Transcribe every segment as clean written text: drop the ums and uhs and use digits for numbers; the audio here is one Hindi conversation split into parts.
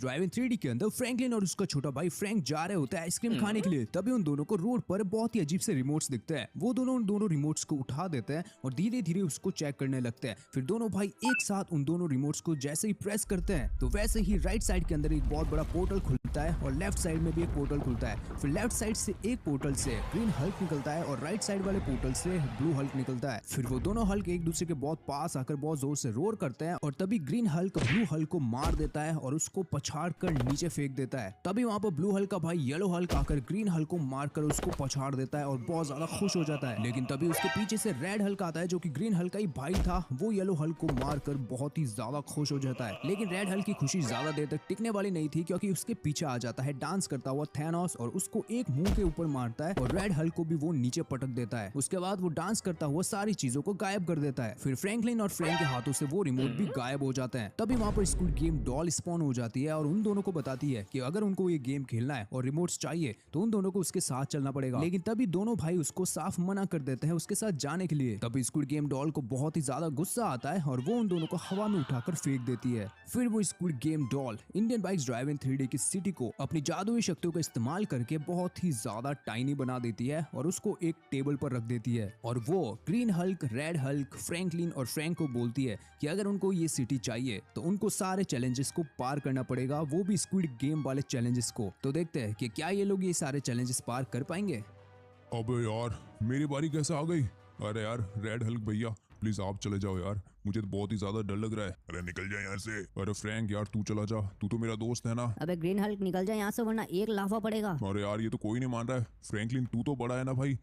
ड्राइव इन 3D के अंदर फ्रैंकलिन और उसका छोटा भाई फ्रैंक जा रहे होते हैं आइसक्रीम खाने के लिए। तभी उन दोनों को रोड पर बहुत ही अजीब से रिमोट्स दिखते हैं। वो दोनों उन दोनों रिमोट्स को उठा देते हैं और धीरे धीरे उसको चेक करने लगते हैं। फिर दोनों भाई एक साथ उन दोनों रिमोट्स को जैसे ही प्रेस करते हैं तो वैसे ही राइट साइड के अंदर एक बहुत बड़ा पोर्टल खुलता है और लेफ्ट साइड में भी एक पोर्टल खुलता है। फिर लेफ्ट साइड से एक पोर्टल से ग्रीन हल्क निकलता है और राइट साइड वाले पोर्टल से ब्लू हल्क निकलता है। फिर वो दोनों हल्क एक दूसरे के बहुत पास आकर बहुत जोर से रोर करते हैं और तभी ग्रीन हल्क ब्लू हल्क को मार देता है और उसको पछाड़ कर नीचे फेंक देता है। तभी वहाँ पर ब्लू हल्क का भाई येलो हल्क आकर ग्रीन हल्क को मारकर उसको पछाड़ देता है और बहुत ज्यादा खुश हो जाता है। लेकिन तभी उसके पीछे से रेड हल्क आता है जो कि ग्रीन हल्क का ही भाई था। वो येलो हल्क को मारकर बहुत ही ज्यादा खुश हो जाता है। लेकिन रेड हल्क की खुशी ज्यादा देर तक टिकने वाली नहीं थी क्योंकि उसके पीछे आ जाता है डांस करता हुआ थैनोस और उसको एक मुंह के ऊपर मारता है और रेड हल्क को भी वो नीचे पटक देता है। उसके बाद वो डांस करता हुआ सारी चीजों को गायब कर देता है। फिर फ्रैंकलिन और फ्रैंक के हाथों से वो रिमोट भी गायब हो जाते हैं। तभी वहाँ पर स्क्विड गेम डॉल स्पॉन हो जाती है और उन दोनों को बताती है कि अगर उनको ये गेम खेलना है और रिमोट्स चाहिए तो उन दोनों को उसके साथ चलना पड़ेगा। लेकिन तभी दोनों भाई उसको साफ मना कर देते हैं उसके साथ जाने के लिए। तभी स्क्विड गेम डॉल को बहुत ही ज्यादा गुस्सा आता है और वो उन दोनों को हवा में उठाकर फेंक देती है। फिर वो squid game doll Indian bikes drive इन 3D की सिटी को अपनी जादुई शक्तियों का इस्तेमाल करके बहुत ही ज्यादा टाइनी बना देती है और उसको एक टेबल पर रख देती है। और वो green Hulk, red Hulk, Franklin और फ्रैंक को बोलती है कि अगर उनको ये सिटी चाहिए तो उनको सारे चैलेंजेस को पार करना पड़ेगा, वो भी स्क्विड गेम वाले चैलेंजेस को। तो देखते हैं कि क्या ये लोग ये सारे चैलेंजेस पार कर पाएंगे। अबे यार मेरी बारी कैसे आ गई। अरे यार रेड हल्क भैया प्लीज आप चले जाओ यार, मुझे तो बहुत ही ज्यादा डर लग रहा है। अरे निकल जा यहाँ से। अरे फ्रैंक यार तू चला जा, तू तो मेरा दोस्त है ना। अबे ग्रीन हल्क निकल जा यहाँ से वरना एक लाफा पड़ेगा। अरे यार ये तो कोई नहीं मान रहा है। फ्रैंकलिन तू तो बड़ा है ना भाई,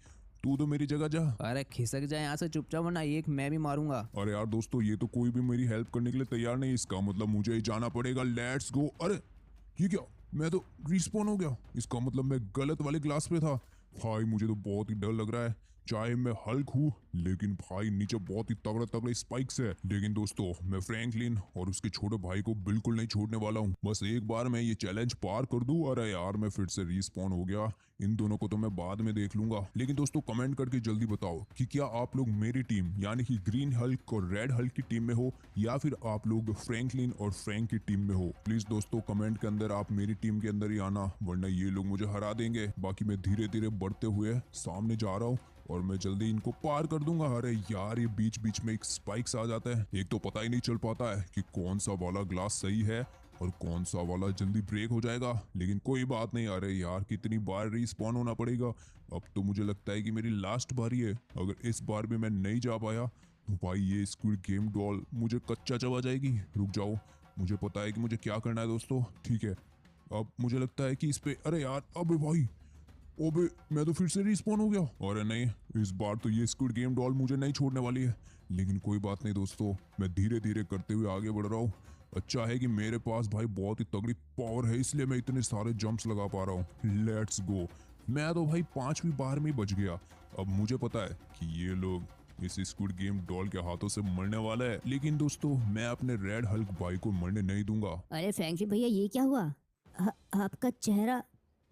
तू तो मेरी जगह जा। अरे खिसक जाए यहाँ से चुपचाप वरना एक मैं भी मारूंगा। अरे यार दोस्तों ये तो कोई भी मेरी हेल्प करने के लिए तैयार नहीं, इसका मतलब मुझे ही जाना पड़ेगा। Let's go. अरे ये क्या, मैं तो रिस्पॉन हो गया, इसका मतलब मैं गलत वाले क्लास पे था। भाई मुझे तो बहुत ही डर लग रहा है, चाहे मैं हल्क हूँ लेकिन भाई नीचे बहुत ही तगड़े तगड़े स्पाइक्स है। लेकिन दोस्तों मैं फ्रैंकलिन और उसके छोटे भाई को बिल्कुल नहीं छोड़ने वाला हूँ। बस एक बार मैं ये चैलेंज पार कर दूं। अरे यार मैं फिर से रिस्पॉन हो गया, इन दोनों को तो मैं बाद में देख लूंगा। लेकिन दोस्तों कमेंट करके जल्दी बताओ कि क्या आप लोग मेरी टीम यानी कि ग्रीन हल्क और रेड हल्क की टीम में हो या फिर आप लोग फ्रैंकलिन और फ्रैंक की टीम में हो। प्लीज दोस्तों कमेंट के अंदर आप मेरी टीम के अंदर ही आना, वरना ये लोग मुझे हरा देंगे। बाकी मैं धीरे धीरे बढ़ते हुए सामने जा रहा हूँ और मैं जल्दी इनको पार कर दूंगा। अरे यार ये बीच बीच में एक स्पाइक्स आ जाता है, एक तो पता ही नहीं चल पाता है कि कौन सा वाला ग्लास सही है और कौन सा वाला जल्दी ब्रेक हो जाएगा। लेकिन कोई बात नहीं। अरे यार कितनी बार रिस्पॉन होना पड़ेगा। अब तो मुझे लगता है कि मेरी लास्ट बारी है, अगर इस बार भी मैं नहीं जा पाया तो भाई ये स्क्विड गेम डॉल मुझे कच्चा चबा जाएगी। रुक जाओ, मुझे पता है कि मुझे क्या करना है दोस्तों। ठीक है अब मुझे लगता है कि इस पे, अरे यार अबे भाई ओबे मैं तो फिर से रिस्पॉन हो गया। अरे नहीं इस बार तो ये स्क्विड गेम डॉल मुझे नहीं छोड़ने वाली है। लेकिन कोई बात नहीं दोस्तों, मैं धीरे धीरे करते हुए आगे बढ़ रहा हूँ। अच्छा है कि मेरे पास भाई बहुत ही तगड़ी पावर है, इसलिए मैं इतने सारे जंप्स लगा पा रहा हूँ। Let's go. मैं तो भाई 5वीं बार में बच गया। अब मुझे पता है कि ये लोग इस स्क्विड गेम डॉल के हाथों से मरने वाला है। लेकिन दोस्तों मैं अपने रेड हल्क भाई को मरने नहीं दूंगा। अरे फ्रैंक जी भैया ये क्या हुआ? आपका चेहरा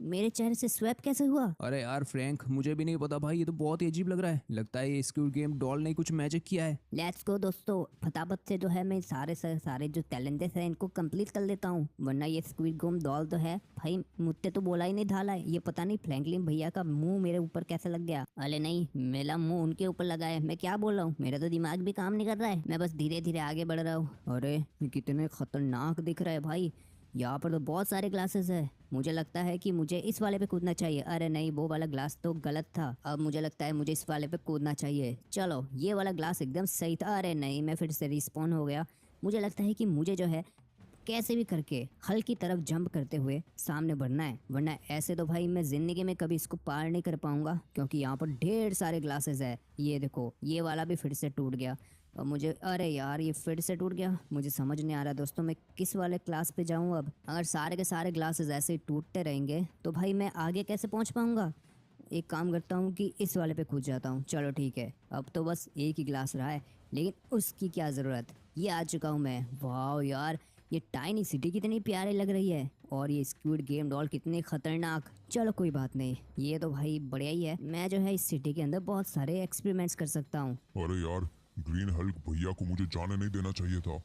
मेरे चेहरे से स्वैप कैसे हुआ? अरे यार फ्रैंक मुझे भी नहीं पता भाई, ये तो बहुत ही अजीब लग रहा है। लगता है ये स्क्विड गेम डॉल ने कुछ मैजिक किया है। लेट्स गो दोस्तों, फटाफट से जो है मैं सारे जो चैलेंजेस हैं इनको कंप्लीट कर लेता हूँ, वरना ये स्क्विड गेम डॉल तो है भाई मुझसे तो बोला ही नहीं ढाला है। ये पता नहीं फ्रैंकलिन भैया का मुंह मेरे ऊपर कैसे लग गया। अरे नहीं मेरा मुंह उनके ऊपर लगा है, मैं क्या बोल रहा हूँ, मेरा तो दिमाग भी काम नहीं कर रहा है। मैं बस धीरे धीरे आगे बढ़ रहा हूँ। अरे कितने खतरनाक दिख रहा है भाई, यहाँ पर तो बहुत सारे ग्लासेस है। मुझे लगता है कि मुझे इस वाले पे कूदना चाहिए। अरे नहीं वो वाला ग्लास तो गलत था, अब मुझे लगता है मुझे इस वाले पे कूदना चाहिए। चलो ये वाला ग्लास एकदम सही था। अरे नहीं मैं फिर से रिस्पॉन हो गया। मुझे लगता है कि मुझे जो है कैसे भी करके हल्क की तरफ जंप करते हुए सामने बढ़ना है, वरना ऐसे तो भाई मैं जिंदगी में कभी इसको पार नहीं कर पाऊंगा क्योंकि यहाँ पर ढेर सारे ग्लासेस है। ये देखो ये वाला भी फिर से टूट गया और मुझे, अरे यार ये फिर से टूट गया। मुझे समझ नहीं आ रहा दोस्तों मैं किस वाले क्लास पे जाऊँ अब। अगर सारे के सारे ग्लासेस ऐसे ही टूटते रहेंगे तो भाई मैं आगे कैसे पहुँच पाऊँगा। एक काम करता हूँ कि इस वाले पे कूद जाता हूँ। चलो ठीक है अब तो बस एक ही ग्लास रहा है, लेकिन उसकी क्या ज़रूरत, ये आ चुका हूँ मैं। वाह यार ये टाइनी सिटी कितनी प्यारी लग रही है और ये स्क्विड गेम डॉल कितनी खतरनाक। चलो कोई बात नहीं, ये तो भाई बढ़िया ही है। मैं जो है इस सिटी के अंदर बहुत सारे एक्सपेरिमेंट्स कर सकता हूँ। अरे यार ग्रीन हल्क भैया को मुझे जाने नहीं देना चाहिए था।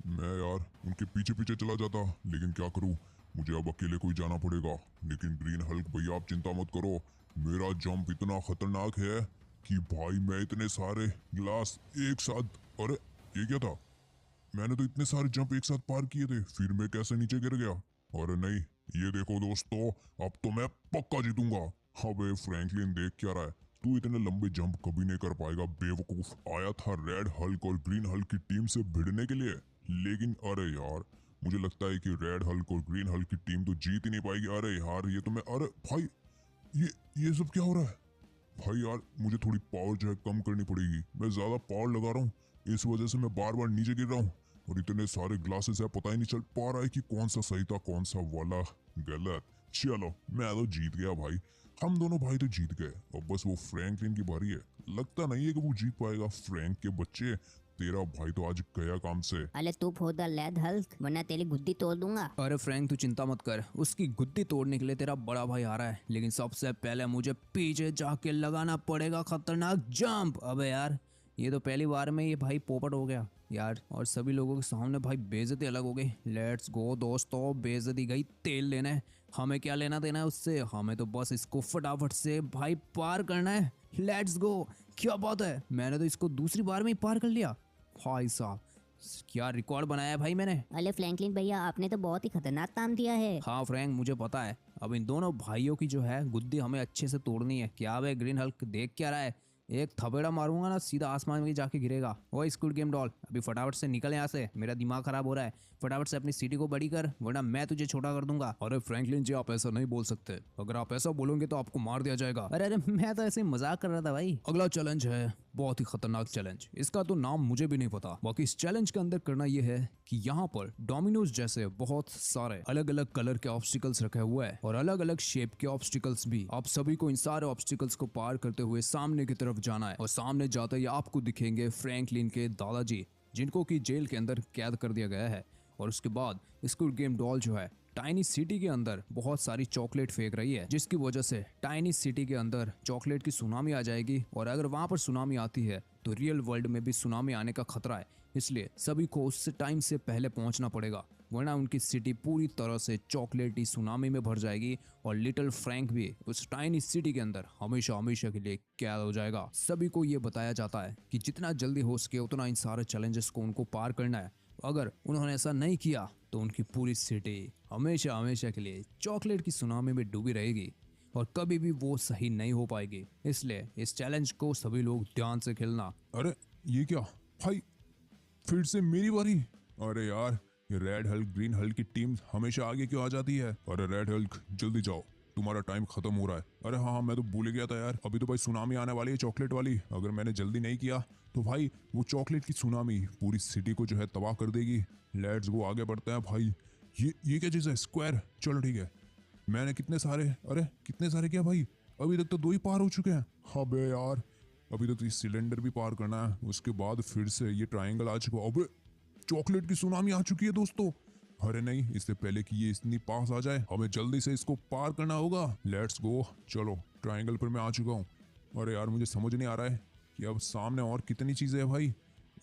मैं यार उनके पीछे पीछे चला जाता, लेकिन क्या करूं, मुझे अब अकेले कोई जाना पड़ेगा। लेकिन ग्रीन हल्क भैया आप चिंता मत करो, मेरा जंप इतना खतरनाक है कि भाई मैं इतने सारे ग्लास एक साथ, अरे ये क्या था, मैंने तो इतने सारे जंप एक साथ पार किए थे, फिर मैं कैसे नीचे गिर गया। अरे नहीं, ये देखो दोस्तों, अब तो मैं पक्का जीतूंगा। अबे फ्रैंकलिन देख क्या रहा है, तू इतने लंबे जंप कभी नहीं कर पाएगा बेवकूफ। आया था रेड हल्क और ग्रीन हल्क की टीम से भिड़ने के लिए, लेकिन अरे यार मुझे लगता है कि रेड हल्क और ग्रीन हल्क की टीम तो जीत ही नहीं पाएगी। अरे यार ये तो मैं, अरे भाई ये सब क्या हो रहा है भाई। यार मुझे थोड़ी पावर जो है कम करनी पड़ेगी, मैं ज्यादा पावर लगा रहा हूँ, इस वजह से मैं बार बार नीचे गिर रहा हूँ। और इतने सारे ग्लासेस है, पता ही नहीं चल पा रहा है कि कौन सा सही था कौन सा वाला गलत। चलो मैं तो जीत गया भाई, हम दोनों भाई तो जीत गए। अब बस वो फ्रैंकलिन की बारी है, लगता नहीं है कि वो जीत पाएगा। फ्रैंक के बच्चे, तेरा भाई तो आज गया काम से। अरे तू फोड़ लेड हल्क, वरना तेरी गुद्दी तोड़ दूंगा। अरे फ्रैंक तू चिंता मत कर, उसकी गुद्दी तोड़ने के लिए तेरा बड़ा भाई आ रहा है, लेकिन सबसे पहले मुझे पीछे जाके लगाना पड़ेगा खतरनाक जंप। अबे यार ये तो पहली बार में ये भाई पोपट हो गया यार, और सभी लोगों के सामने भाई बेइज्जती अलग हो गई। लेट्स गो दोस्तों, बेइज्जती गई, तेल लेना है, हमें क्या लेना देना है उससे, हमें तो बस इसको फटाफट से भाई पार करना है। लेट्स गो, क्या बात है, मैंने तो इसको दूसरी बार में ही पार कर लिया। भाई साहब क्या रिकॉर्ड बनाया है भाई मैंने। अरे फ्रैंकलिन भैया आपने तो बहुत ही खतरनाक काम दिया है। हाँ फ्रैंक मुझे पता है, अब इन दोनों भाइयों की जो है गुद्दी हमें अच्छे से तोड़नी है। क्या वे ग्रीन हल्क देख क्या रहा है, एक थपेड़ा मारूंगा ना सीधा आसमान में जाके गिरेगा। वो स्क्विड गेम डॉल अभी फटाफट से निकल यहाँ से, मेरा दिमाग खराब हो रहा है, फटाफट से अपनी सिटी को बड़ी कर वरना मैं तुझे छोटा कर दूंगा। अरे फ्रैंकलिन जी आप ऐसा नहीं बोल सकते, अगर आप ऐसा बोलोगे तो आपको मार दिया जाएगा। अरे अरे मैं तो ऐसे ही मजाक कर रहा था भाई। अगला चैलेंज है बहुत ही खतरनाक चैलेंज, इसका तो नाम मुझे भी नहीं पता, बाकी इस चैलेंज के अंदर करना यह है कि यहाँ पर डोमिनोज जैसे बहुत सारे अलग अलग कलर के ऑब्स्टिकल्स रखे हुए हैं और अलग अलग शेप के ऑब्स्टिकल्स भी। आप सभी को इन सारे ऑब्स्टिकल्स को पार करते हुए सामने की तरफ जाना है और सामने जाते ही आपको दिखेंगे फ्रैंकलिन के दादाजी, जिनको की जेल के अंदर कैद कर दिया गया है। और उसके बाद स्क्विड गेम डॉल जो है टाइनी सिटी के अंदर बहुत सारी चॉकलेट फेंक रही है, जिसकी वजह से टाइनी सिटी के अंदर चॉकलेट की सुनामी आ जाएगी। और अगर वहां पर सुनामी आती है तो रियल वर्ल्ड में भी सुनामी आने का खतरा है, इसलिए सभी को उस टाइम से पहले पहुंचना पड़ेगा, वरना उनकी सिटी पूरी तरह से चॉकलेटी सुनामी में भर जाएगी और लिटिल फ्रैंक भी उस टाइनी सिटी के अंदर हमेशा हमेशा के लिए कैद हो जाएगा। सभी को ये बताया जाता है कि जितना जल्दी हो सके उतना इन सारे चैलेंजेस को उनको पार करना है। अगर उन्होंने ऐसा नहीं किया तो उनकी पूरी सिटी हमेशा हमेशा के लिए चॉकलेट की सुनामी में डूबी रहेगी और कभी भी वो सही नहीं हो पाएगी। इसलिए इस चैलेंज को सभी लोग ध्यान से खेलना। अरे ये क्या भाई, फिर से मेरी बारी। अरे यार ये रेड हल्क ग्रीन हल्क की टीम हमेशा आगे क्यों आ जाती है। अरे रेड हल्क जल्दी जाओ, तुम्हारा टाइम खत्म हो रहा है। अरे हाँ मैं तो भूल गया था यार, अभी तो भाई सुनामी आने वाली है चॉकलेट वाली, अगर मैंने जल्दी नहीं किया तो भाई वो चॉकलेट की सुनामी पूरी सिटी को जो है तबाह कर देगी। लेट्स गो, आगे बढ़ते हैं भाई। ये क्या चीज़ है, स्क्वायर, चलो ठीक है। मैंने कितने सारे क्या भाई, अभी तक तो 2 ही पार हो चुके हैं। हाँ बे यार, अभी तक तो सिलेंडर भी पार करना है, उसके बाद फिर से ये ट्राइंगल आ चुका। अबे चॉकलेट की सुनामी आ चुकी है दोस्तों। अरे नहीं, इससे पहले कि ये इतनी पास आ जाए हमें जल्दी से इसको पार करना होगा। लेट्स गो, चलो ट्राइंगल पर मैं आ चुका हूँ। अरे यार मुझे समझ नहीं आ रहा है कि अब सामने और कितनी चीज़ें हैं भाई।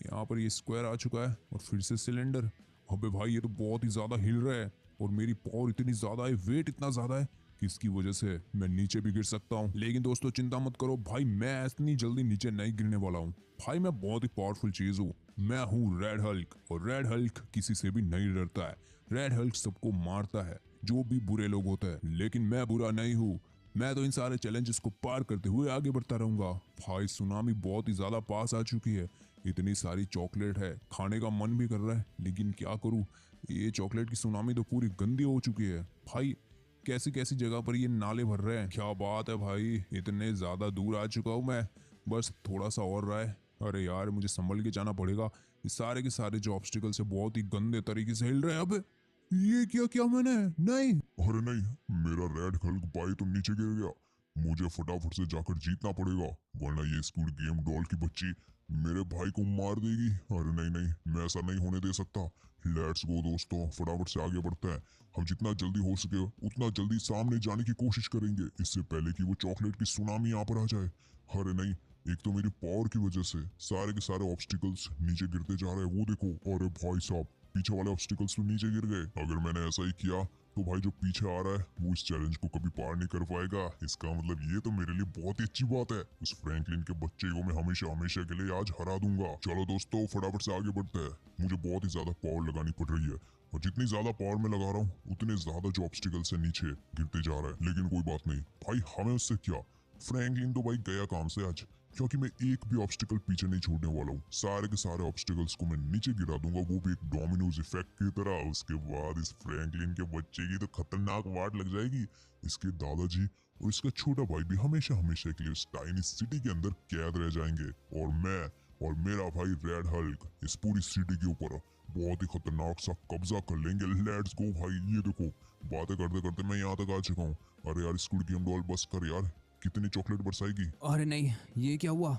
यहाँ पर ये स्क्वायर आ चुका है और फिर से सिलेंडर। अबे भाई ये तो बहुत ही ज़्यादा हिल रहा है और मेरी पावर इतनी ज़्यादा है, वेट इतना ज़्यादा है कि इसकी वजह से मैं नीचे भी गिर सकता हूँ। लेकिन दोस्तों चिंता मत करो भाई, मैं इतनी जल्दी नीचे नहीं गिरने वाला हूँ भाई, मैं बहुत ही पावरफुल चीज़ हूँ। मैं हूँ रेड हल्क और रेड हल्क किसी से भी नहीं डरता है। रेड हल्क सबको मारता है जो भी बुरे लोग होते हैं, लेकिन मैं बुरा नहीं हूँ। मैं तो इन सारे चैलेंजेस को पार करते हुए आगे बढ़ता रहूंगा। भाई सुनामी बहुत ही ज्यादा पास आ चुकी है, इतनी सारी चॉकलेट है, खाने का मन भी कर रहा है, लेकिन क्या करूं, ये चॉकलेट की सुनामी तो पूरी गंदी हो चुकी है। भाई कैसी कैसी जगह पर ये नाले भर रहे हैं, क्या बात है भाई, इतने ज्यादा दूर आ चुका हूं मैं, बस थोड़ा सा और रहा है। अरे यार मुझे संभल के जाना पड़ेगा, ये सारे के सारे जो ऑब्स्टिकल्स है बहुत ही गंदे तरीके से हिल रहे हैं। अब ये क्या किया मैंने, नहीं, अरे नहीं, मेरा रेड हल्क भाई तो नीचे गिर गया, मुझे फटाफट से जाकर जीतना पड़ेगा वरना ये स्क्विड गेम डॉल की बच्ची मेरे भाई को मार देगी। अरे नहीं नहीं, मैं ऐसा नहीं होने दे सकता। लेट्स गो दोस्तों, फटाफट से आगे बढ़ते हैं, हम जितना जल्दी हो सके उतना जल्दी सामने जाने की कोशिश करेंगे, इससे पहले कि वो चॉकलेट की सुनामी यहाँ पर आ जाए। अरे नहीं, एक तो मेरी पावर की वजह से सारे के सारे ऑब्स्टिकल्स नीचे गिरते जा रहे हैं, वो देखो। अरे भाई साहब पीछे वाले ऑब्स्टिकल्स तो नीचे गिर गए। अगर मैंने ऐसा ही किया तो भाई जो पीछे आ रहा है वो इस चैलेंज को कभी पार नहीं कर पाएगा। इसका मतलब ये तो मेरे लिए बहुत ही अच्छी बात है। उस फ्रैंकलिन के बच्चे को मैं हमेशा हमेशा के लिए आज हरा दूंगा। चलो दोस्तों फटाफट से आगे बढ़ते हैं। मुझे बहुत ही ज्यादा पावर लगानी पड़ रही है और जितनी ज्यादा पावर मैं लगा रहा हूँ उतने ज्यादा जो ऑब्स्टिकल्स है नीचे गिरते जा रहा है। लेकिन कोई बात नहीं भाई, हमें उससे क्या, फ्रैंकलिन तो भाई गया काम से आज, क्योंकि मैं एक भी ऑब्स्टिकल पीछे नहीं छोड़ने वाला हूँ। सारे के सारे ऑब्स्टिकल्स को मैं नीचे गिरा दूंगा, वो भी एक डोमिनोज इफेक्ट की तरह। उसके बाद इस फ्रैंकलिन के बच्चे की तो खतरनाक वाट लग जाएगी। इसके दादाजी और इसका छोटा भाई भी हमेशा हमेशा के लिए उस टाइनी सिटी के अंदर कैद रह जाएंगे। और मैं और मेरा भाई रेड हल्क इस पूरी सिटी के ऊपर बहुत ही खतरनाक सा कब्जा कर लेंगे। लेट्स गो भाई। ये देखो बातें करते करते मैं यहाँ तक आ चुका हूँ। अरे यार स्क्विड गेम डॉल बस कर यार, कितनी चॉकलेट बरसाएगी। अरे नहीं, ये क्या हुआ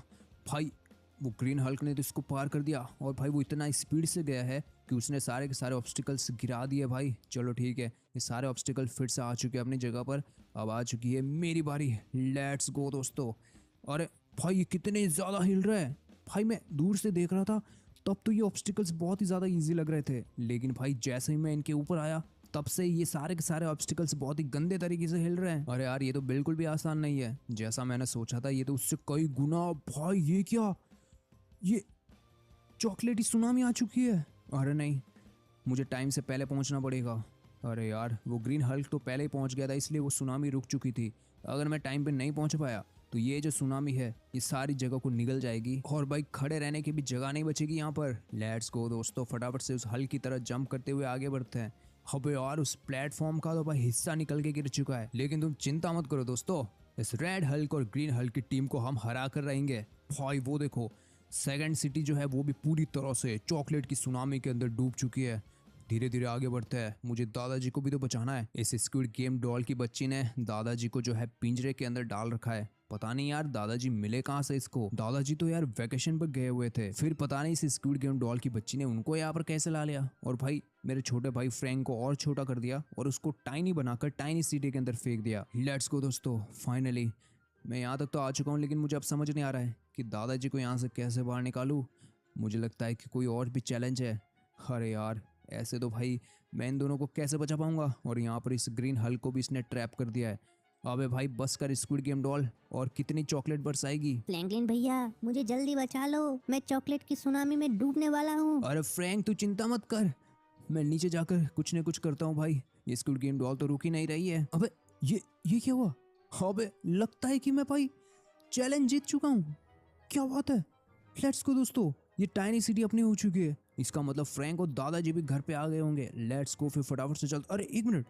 भाई? वो ग्रीन हल्क ने तो इसको पार कर दिया और भाई वो इतना स्पीड से गया है कि उसने सारे के सारे ऑब्स्टिकल्स गिरा दिए भाई। चलो ठीक है, ये सारे ऑब्स्टिकल फिर से आ चुके हैं अपनी जगह पर। अब आ चुकी है मेरी बारी। लेट्स गो दोस्तों। अरे भाई ये कितने ज़्यादा हिल रहा है भाई। मैं दूर से देख रहा था तब तो ये ऑब्स्टिकल्स बहुत ही ज़्यादा ईजी लग रहे थे, लेकिन भाई जैसे ही मैं इनके ऊपर आया तब से ये सारे के सारे ऑब्स्टिकल्स बहुत ही गंदे तरीके से हिल रहे हैं। अरे यार ये तो बिल्कुल भी आसान नहीं है जैसा मैंने सोचा था, ये तो उससे कई गुना। भाई ये क्या, ये चॉकलेटी सुनामी आ चुकी है। अरे नहीं, मुझे टाइम से पहले पहुंचना पड़ेगा। अरे यार वो ग्रीन हल्क तो पहले ही पहुंच गया था, इसलिए वो सुनामी रुक चुकी थी। अगर मैं टाइम पे नहीं पहुंच पाया तो ये जो सुनामी है ये सारी जगह को निगल जाएगी और भाई खड़े रहने की भी जगह नहीं बचेगी यहाँ पर। लेट्स गो दोस्तों, फटाफट से उस हल्क की तरह जंप करते हुए आगे बढ़ते हैं। अबे यार उस प्लेटफॉर्म का तो भाई हिस्सा निकल के गिर चुका है, लेकिन तुम चिंता मत करो दोस्तों, इस रेड हल्क और ग्रीन हल्क की टीम को हम हरा कर रहेंगे। भाई वो देखो सेकंड सिटी जो है वो भी पूरी तरह से चॉकलेट की सुनामी के अंदर डूब चुकी है। धीरे धीरे आगे बढ़ते हैं, मुझे दादाजी को भी तो बचाना है। इस स्क्विड गेम डॉल की बच्ची ने दादाजी को जो है पिंजरे के अंदर डाल रखा है। पता नहीं यार दादाजी मिले कहाँ से इसको। दादाजी तो यार वेकेशन पर गए हुए थे, फिर पता नहीं इस स्क्विड गेम डॉल की बच्ची ने उनको यहाँ पर कैसे ला लिया और भाई मेरे छोटे भाई फ्रैंक को और छोटा कर दिया और उसको टाइनी बनाकर टाइनी सिटी के अंदर फेंक दिया। लेट्स गो दोस्तों, फाइनली मैं यहाँ तक तो आ चुका हूँ, लेकिन मुझे अब समझ नहीं आ रहा है कि दादाजी को यहाँ से कैसे बाहर निकालूं। मुझे लगता है कि कोई और भी चैलेंज है। अरे यार ऐसे तो भाई मैं इन दोनों को कैसे बचा पाऊंगा। और यहाँ पर इस ग्रीन हल्क को भी इसने ट्रैप कर दिया है। अबे भाई बस कर स्क्विड गेम डॉल, और कितनी चॉकलेट बरसाएगी। फ्रैंकलिन भैया मुझे जल्दी बचा लो, मैं चॉकलेट की सुनामी में डूबने वाला हूँ। अरे फ्रैंक तू चिंता मत कर, मैं नीचे जाकर कुछ न कुछ करता हूँ भाई। ये स्क्विड गेम डॉल तो रुक ही नहीं रही है। अबे ये क्या हुआ? अबे लगता है कि मैं भाई चैलेंज जीत चुका हूँ। क्या बात है। लेट्स गो दोस्तों, ये टाइनी सिटी अपनी हो चुकी है। इसका मतलब फ्रैंक और दादाजी भी घर पे आ गए होंगे। लेट्स गो, फिर फटाफट से चलते। अरे एक मिनट,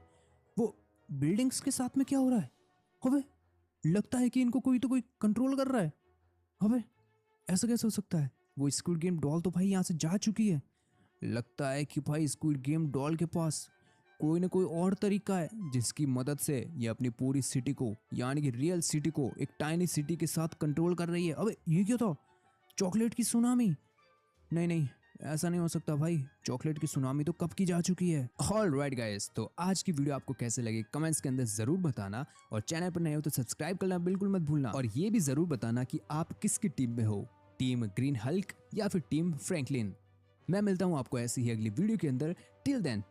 वो बिल्डिंग्स के साथ में क्या हो रहा है? अबे लगता है कि इनको कोई तो कोई कंट्रोल कर रहा है। अबे ऐसा कैसे हो सकता है? वो स्क्विड गेम डॉल तो भाई यहाँ से जा चुकी है। लगता है कि भाई स्क्विड गेम डॉल के पास कोई ना कोई और तरीका है जिसकी मदद से ये अपनी पूरी सिटी को, यानी कि रियल सिटी को एक टाइनी सिटी के साथ कंट्रोल कर रही है। अबे ये क्या था? चॉकलेट की सुनामी? नहीं नहीं, ऐसा नहीं हो सकता भाई, चॉकलेट की सुनामी तो कब की जा चुकी है। ऑलराइट गाइस, तो आज की वीडियो आपको कैसे लगी कमेंट्स के अंदर जरूर बताना, और चैनल पर नए हो तो सब्सक्राइब करना बिल्कुल मत भूलना, और ये भी जरूर बताना कि आप किसकी टीम में हो, टीम ग्रीन हल्क या फिर टीम फ्रैंकलिन। मैं मिलता हूँ आपको ऐसी ही अगली वीडियो के अंदर। Till then